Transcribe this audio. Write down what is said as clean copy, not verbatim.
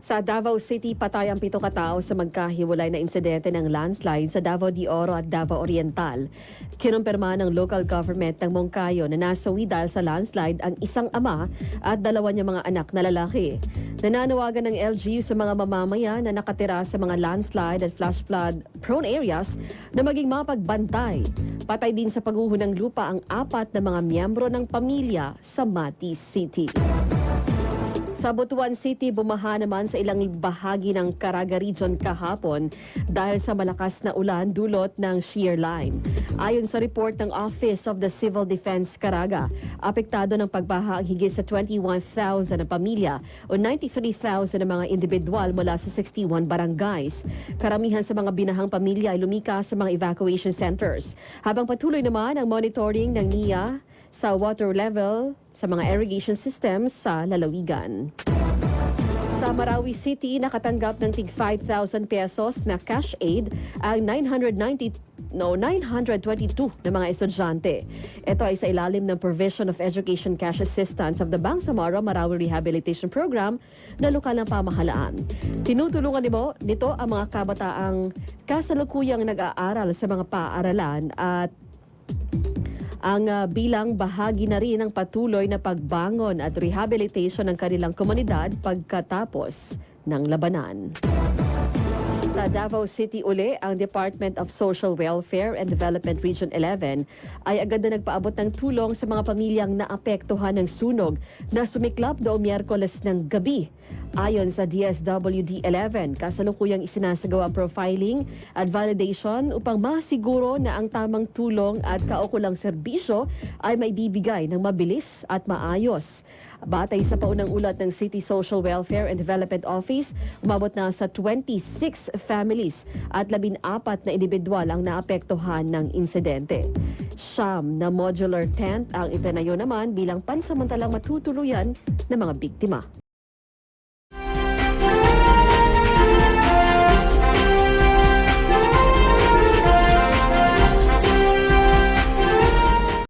Sa Davao City, patay ang 7 katao sa magkahiwalay na insidente ng landslide sa Davao de Oro at Davao Oriental. Kinumpirma ng local government ng Moncayo na nasawi dahil sa landslide ang isang ama at dalawa niyang mga anak na lalaki. Nananawagan ng LGU sa mga mamamayan na nakatira sa mga landslide at flash flood prone areas na maging mapagbantay. Patay din sa pagguho ng lupa ang 4 na mga miyembro ng pamilya sa Mati City. Sa Butuan City, bumaha naman sa ilang bahagi ng Caraga Region kahapon dahil sa malakas na ulan dulot ng shear line. Ayon sa report ng Office of the Civil Defense Caraga, apektado ng pagbaha ang higit sa 21,000 na pamilya o 93,000 na mga individual mula sa 61 barangays. Karamihan sa mga binahang pamilya ay lumikas sa mga evacuation centers. Habang patuloy naman ang monitoring ng NIA sa water level sa mga irrigation systems sa lalawigan. Sa Marawi City, nakatanggap ng tig 5,000 pesos na cash aid ang 922 na mga estudyante. Ito ay sa ilalim ng Provision of Education Cash Assistance of the Bangsamoro Marawi Rehabilitation Program na lokal ng pamahalaan. Tinutulungan nito ang mga kabataang kasalukuyang nag-aaral sa mga paaralan at ang bilang bahagi na rin ng patuloy na pagbangon at rehabilitation ng kanilang komunidad pagkatapos ng labanan. Sa Davao City uli, ang Department of Social Welfare and Development Region 11 ay agad na nagpaabot ng tulong sa mga pamilyang naapektuhan ng sunog na sumiklap noong Miyerkules ng gabi. Ayon sa DSWD-11, kasalukuyang isinasagawa ang profiling at validation upang masiguro na ang tamang tulong at kaukulang serbisyo ay maibibigay ng mabilis at maayos. Batay sa paunang ulat ng City Social Welfare and Development Office, umabot na sa 26 families at 14 na individual ang naapektuhan ng insidente. Siyam na modular tent ang itinayo naman bilang pansamantalang matutuluyan ng mga biktima.